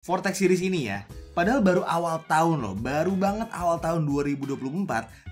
Vortex series ini ya, padahal baru awal tahun loh, baru banget awal tahun 2024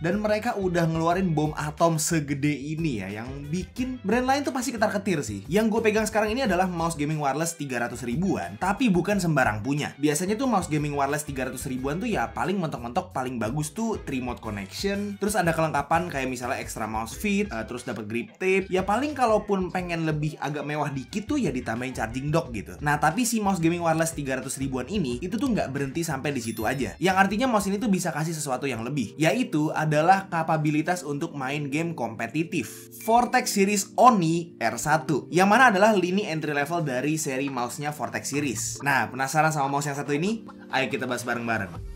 dan mereka udah ngeluarin bom atom segede ini ya, yang bikin brand lain tuh pasti ketar-ketir sih. Yang gue pegang sekarang ini adalah mouse gaming wireless 300 ribuan, tapi bukan sembarang punya. Biasanya tuh mouse gaming wireless 300 ribuan tuh ya paling mentok-mentok paling bagus tuh remote connection, terus ada kelengkapan kayak misalnya extra mouse fit, terus dapat grip tape. Ya paling kalaupun pengen lebih agak mewah dikit tuh ya ditambahin charging dock gitu. Nah tapi si mouse gaming wireless 300 ribuan ini itu tuh nggak berhenti sampai di situ aja. Yang artinya mouse ini tuh bisa kasih sesuatu yang lebih, yaitu adalah kapabilitas untuk main game kompetitif. Vortex series Oni R1, yang mana adalah lini entry level dari seri mouse-nya Vortex series. Nah, penasaran sama mouse yang satu ini? Ayo kita bahas bareng-bareng.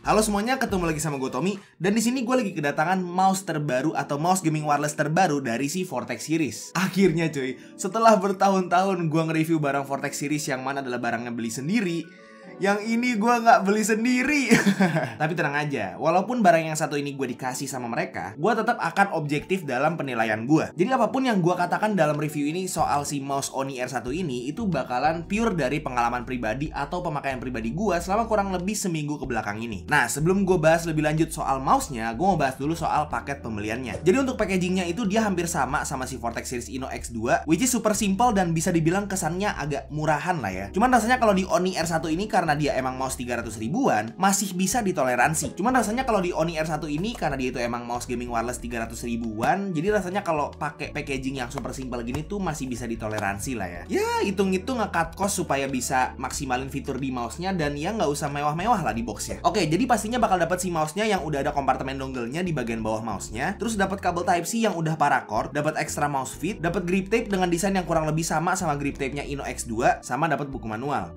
Halo semuanya, ketemu lagi sama gue Tommy, dan di sini gue lagi kedatangan mouse terbaru atau mouse gaming wireless terbaru dari si Vortex series. Akhirnya cuy, setelah bertahun-tahun gue nge-review barang Vortex series yang mana adalah barangnya beli sendiri, yang ini gue nggak beli sendiri. Tapi tenang aja, walaupun barang yang satu ini gue dikasih sama mereka, gue tetap akan objektif dalam penilaian gue. Jadi apapun yang gue katakan dalam review ini soal si mouse Oni R1 ini, itu bakalan pure dari pengalaman pribadi atau pemakaian pribadi gue selama kurang lebih seminggu ke belakang ini. Nah sebelum gue bahas lebih lanjut soal mouse-nya, gue mau bahas dulu soal paket pembeliannya. Jadi untuk packagingnya itu dia hampir sama si Vortex series Inno X2, which is super simple dan bisa dibilang kesannya agak murahan lah ya. Cuman rasanya kalau di Oni R1 ini karena dia emang mouse 300 ribuan masih bisa ditoleransi. Cuman rasanya kalau di Oni R1 ini karena dia itu emang mouse gaming wireless 300 ribuan, jadi rasanya kalau pakai packaging yang super simple gini tuh masih bisa ditoleransi lah ya. Ya hitung-hitung nge-cut cost supaya bisa maksimalin fitur di mouse-nya dan ya nggak usah mewah-mewah lah di box-nya. Oke, jadi pastinya bakal dapat si mouse-nya yang udah ada kompartemen dongle-nya di bagian bawah mouse-nya, terus dapat kabel Type-C yang udah paracord, dapat extra mouse fit, dapat grip tape dengan desain yang kurang lebih sama grip tape-nya Inno X2, sama dapat buku manual.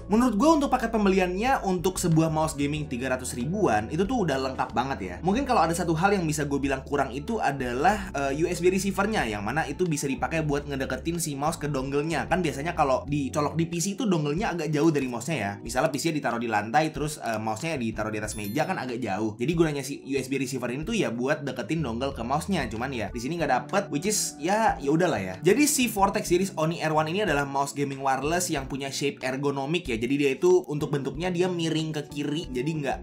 Menurut gue untuk paket pembeliannya untuk sebuah mouse gaming 300 ribuan itu tuh udah lengkap banget ya. Mungkin kalau ada satu hal yang bisa gue bilang kurang itu adalah USB receivernya, yang mana itu bisa dipakai buat ngedeketin si mouse ke dongle-nya. Kan biasanya kalau dicolok di PC itu dongle-nya agak jauh dari mouse-nya ya. Misalnya PC-nya ditaruh di lantai terus mouse-nya ditaruh di atas meja kan agak jauh. Jadi gunanya si USB receiver ini tuh ya buat deketin dongle ke mouse-nya. Cuman ya di sini nggak dapet, which is ya udahlah ya. Jadi si Vortex series Oni R1 ini adalah mouse gaming wireless yang punya shape ergonomik ya. Jadi dia itu untuk bentuknya dia miring ke kiri, jadi nggak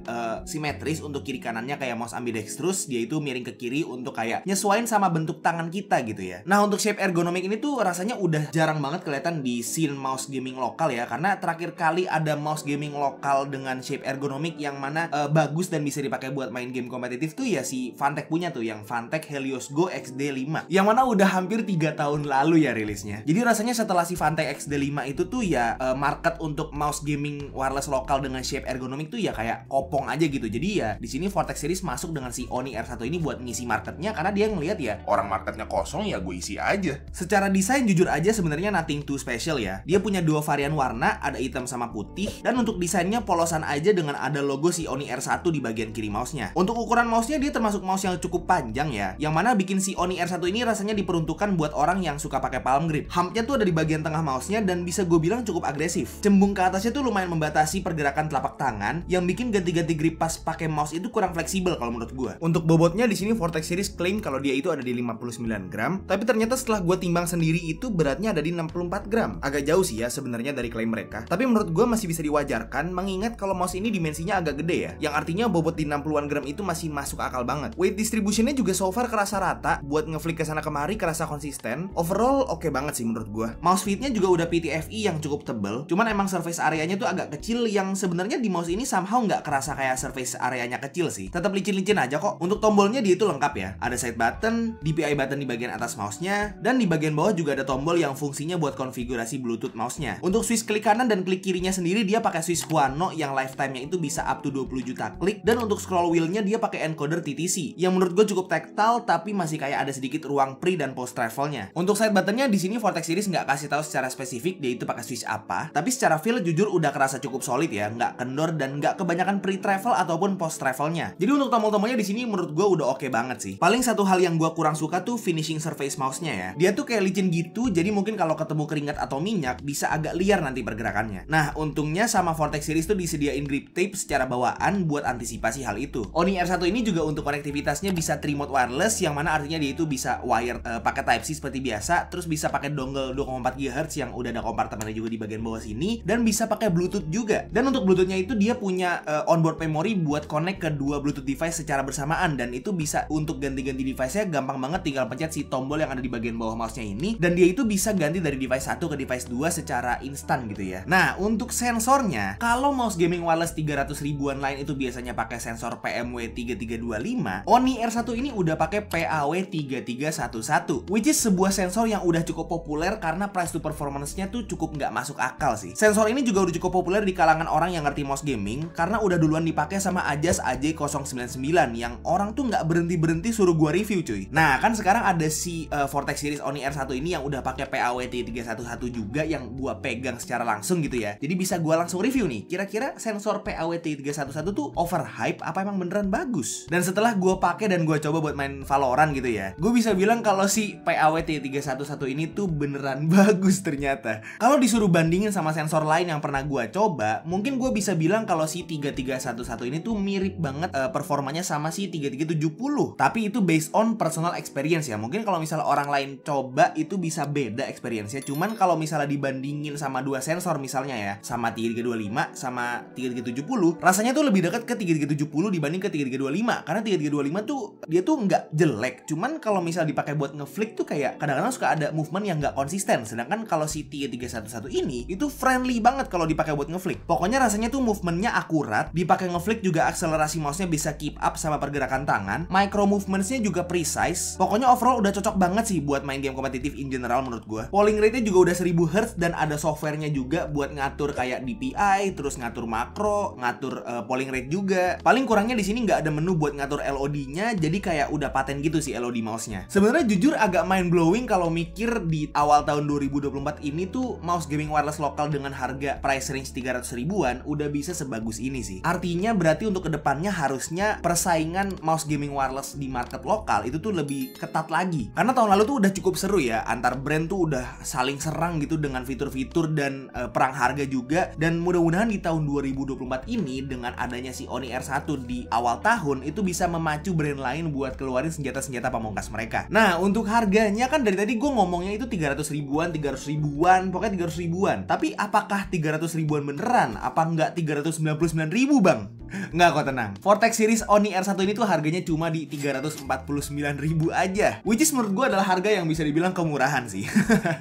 simetris untuk kiri kanannya kayak mouse ambidextrous. Dia itu miring ke kiri untuk kayak nyesuaiin sama bentuk tangan kita gitu ya. Nah untuk shape ergonomik ini tuh rasanya udah jarang banget kelihatan di scene mouse gaming lokal ya, karena terakhir kali ada mouse gaming lokal dengan shape ergonomik yang mana bagus dan bisa dipakai buat main game kompetitif tuh ya si Fantech punya tuh, yang Fantech Helios Go XD5, yang mana udah hampir 3 tahun lalu ya rilisnya. Jadi rasanya setelah si Fantech XD5 itu tuh ya market untuk mouse gaming wireless lokal dengan shape ergonomik tuh ya kayak kopong aja gitu. Jadi ya di sini Vortex series masuk dengan si Oni R1 ini buat ngisi marketnya, karena dia ngelihat ya orang marketnya kosong ya gue isi aja. Secara desain jujur aja sebenarnya nothing too special ya. Dia punya dua varian warna, ada hitam sama putih, dan untuk desainnya polosan aja dengan ada logo si Oni R1 di bagian kiri mouse-nya. Untuk ukuran mouse-nya dia termasuk mouse yang cukup panjang ya, yang mana bikin si Oni R1 ini rasanya diperuntukkan buat orang yang suka pakai palm grip. Humpnya tuh ada di bagian tengah mouse-nya dan bisa gue bilang cukup agresif. Cembung ke atasnya tuh lumayan membatasi pergerakan telapak tangan, yang bikin ganti-ganti grip pas pakai mouse itu kurang fleksibel kalau menurut gue. Untuk bobotnya di sini Vortex series klaim kalau dia itu ada di 59 gram, tapi ternyata setelah gue timbang sendiri itu beratnya ada di 64 gram. Agak jauh sih ya sebenarnya dari klaim mereka, tapi menurut gue masih bisa diwajarkan mengingat kalau mouse ini dimensinya agak gede ya, yang artinya bobot di 60-an gram itu masih masuk akal banget. Weight distributionnya juga so far kerasa rata, buat ngeflick ke sana kemari kerasa konsisten. Overall oke banget sih menurut gue. Mouse fitnya juga udah PTFE yang cukup tebel, cuman emang surface areanya tuh agak kecil, yang sebenarnya di mouse ini somehow nggak kerasa kayak surface areanya kecil sih. Tetap licin-licin aja kok. Untuk tombolnya dia itu lengkap ya. Ada side button, DPI button di bagian atas mouse-nya, dan di bagian bawah juga ada tombol yang fungsinya buat konfigurasi Bluetooth mouse-nya. Untuk switch klik kanan dan klik kirinya sendiri dia pakai switch Huano yang lifetime-nya itu bisa up to 20 juta klik, dan untuk scroll wheel-nya dia pakai encoder TTC yang menurut gue cukup tactile tapi masih kayak ada sedikit ruang pre dan post travel-nya. Untuk side button-nya di sini Vortex series nggak kasih tahu secara spesifik dia itu pakai switch apa, tapi secara feel feel jujur udah kerasa cukup solid ya, nggak kendor dan nggak kebanyakan pre-travel ataupun post-travelnya. Jadi untuk tombol-tombolnya di sini menurut gue udah oke banget sih. Paling satu hal yang gue kurang suka tuh finishing surface mouse-nya ya. Dia tuh kayak licin gitu, jadi mungkin kalau ketemu keringat atau minyak bisa agak liar nanti pergerakannya. Nah, untungnya sama Vortex series tuh disediain grip tape secara bawaan buat antisipasi hal itu. Oni R1 ini juga untuk konektivitasnya bisa 3 mode wireless, yang mana artinya dia itu bisa wire pakai Type-C seperti biasa, terus bisa pakai dongle 2,4 GHz yang udah ada kompartemennya juga di bagian bawah sini, dan bisa pakai Bluetooth juga. Dan untuk Bluetoothnya itu dia punya onboard memory buat connect ke dua Bluetooth device secara bersamaan, dan itu bisa untuk ganti-ganti device-nya gampang banget, tinggal pencet si tombol yang ada di bagian bawah mouse-nya ini, dan dia itu bisa ganti dari device 1 ke device 2 secara instan gitu ya. Nah, untuk sensornya, kalau mouse gaming wireless 300 ribuan lain itu biasanya pakai sensor PMW3325, Oni R1 ini udah pakai PAW3311, which is sebuah sensor yang udah cukup populer karena price to performance-nya tuh cukup nggak masuk akal sih. Sensor ini juga udah cukup populer di kalangan orang yang ngerti mouse gaming karena udah duluan dipakai sama Ajas AJ099 yang orang tuh nggak berhenti-berhenti suruh gua review cuy. Nah, kan sekarang ada si Vortex series Oni R1 ini yang udah pakai PAW3311 juga yang gua pegang secara langsung gitu ya. Jadi bisa gua langsung review nih. Kira-kira sensor PAW3311 tuh overhype apa emang beneran bagus? Dan setelah gua pakai dan gua coba buat main Valorant gitu ya, gue bisa bilang kalau si PAW3311 ini tuh beneran bagus ternyata. Kalau disuruh bandingin sama sensor lain yang pernah gue coba, mungkin gue bisa bilang kalau si 3311 ini tuh mirip banget performanya sama si 3370. Tapi itu based on personal experience ya. Mungkin kalau misalnya orang lain coba itu bisa beda experience-nya. Cuman kalau misalnya dibandingin sama dua sensor misalnya ya, sama 3325 sama 3370, rasanya tuh lebih dekat ke 3370 dibanding ke 3325. Karena 3325 tuh dia tuh nggak jelek, cuman kalau misalnya dipakai buat ngeflick tuh kayak kadang-kadang suka ada movement yang nggak konsisten. Sedangkan kalau si 3311 ini itu friendly banget kalau dipakai buat ngeflick. Pokoknya rasanya tuh movementnya akurat, dipakai ngeflick juga akselerasi mouse-nya bisa keep up sama pergerakan tangan, micro movements-nya juga precise. Pokoknya overall udah cocok banget sih buat main game kompetitif in general menurut gue. Polling rate-nya juga udah 1000 Hz dan ada software-nya juga buat ngatur kayak DPI, terus ngatur makro, ngatur polling rate juga. Paling kurangnya di sini nggak ada menu buat ngatur LOD-nya, jadi kayak udah paten gitu sih LOD mouse-nya. Sebenarnya jujur agak mind blowing kalau mikir di awal tahun 2024 ini tuh mouse gaming wireless lokal dengan harga price range 300 ribuan udah bisa sebagus ini sih. Artinya berarti untuk kedepannya harusnya persaingan mouse gaming wireless di market lokal itu tuh lebih ketat lagi. Karena tahun lalu tuh udah cukup seru ya, antar brand tuh udah saling serang gitu dengan fitur-fitur dan perang harga juga. Dan mudah-mudahan di tahun 2024 ini dengan adanya si Oni R1 di awal tahun itu bisa memacu brand lain buat keluarin senjata-senjata pamungkas mereka. Nah, untuk harganya kan dari tadi gue ngomongnya itu 300 ribuan, pokoknya 300 ribuan. Tapi apakah 300 ribuan beneran? Apa enggak 399 ribu bang? Nggak kok, tenang. Vortex series Oni R1 ini tuh harganya cuma di 349 ribu aja, which is menurut gue adalah harga yang bisa dibilang kemurahan sih.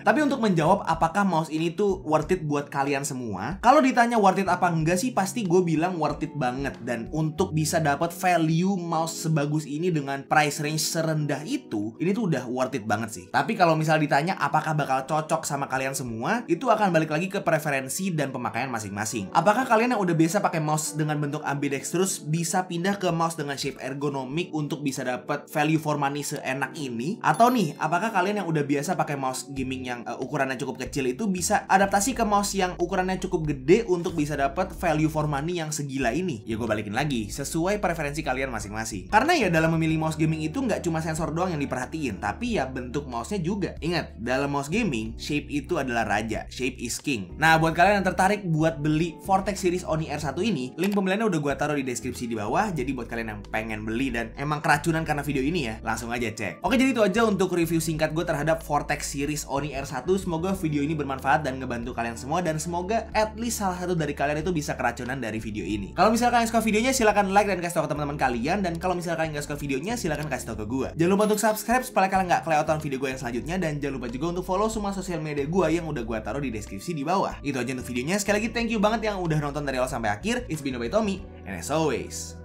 Tapi untuk menjawab apakah mouse ini tuh worth it buat kalian semua, kalau ditanya worth it apa enggak sih, pasti gue bilang worth it banget. Dan untuk bisa dapat value mouse sebagus ini dengan price range serendah itu, ini tuh udah worth it banget sih. Tapi kalau misalnya ditanya apakah bakal cocok sama kalian semua, itu akan balik lagi ke preferensi dan pemakaian masing-masing. Apakah kalian yang udah biasa pakai mouse dengan bentuk ambidextrous bisa pindah ke mouse dengan shape ergonomik untuk bisa dapat value for money seenak ini? Atau nih, apakah kalian yang udah biasa pakai mouse gaming yang ukurannya cukup kecil itu bisa adaptasi ke mouse yang ukurannya cukup gede untuk bisa dapat value for money yang segila ini? Ya gue balikin lagi, sesuai preferensi kalian masing-masing. Karena ya dalam memilih mouse gaming itu nggak cuma sensor doang yang diperhatiin, tapi ya bentuk mouse-nya juga. Ingat, dalam mouse gaming, shape itu adalah raja, shape is king. Nah, buat kalian yang tertarik buat beli Vortex series Oni R1 ini, link pembeliannya udah gue taruh di deskripsi di bawah. Jadi buat kalian yang pengen beli dan emang keracunan karena video ini ya, langsung aja cek. Oke, jadi itu aja untuk review singkat gue terhadap Vortex series Oni R1. Semoga video ini bermanfaat dan ngebantu kalian semua, dan semoga at least salah satu dari kalian itu bisa keracunan dari video ini. Kalau misalnya kalian suka videonya, silahkan like dan kasih tau ke teman-teman kalian. Dan kalau misalnya kalian nggak suka videonya, silahkan kasih tau ke gue. Jangan lupa untuk subscribe supaya kalian nggak kelewatan video gue yang selanjutnya, dan jangan lupa juga untuk follow semua sosial media gue yang udah gue taruh di deskripsi di bawah. Itu aja untuk videonya. Sekali lagi thank you banget yang udah nonton dari awal sampai akhir. It's been by Tommy, and as always,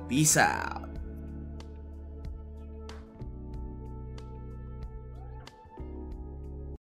peace out.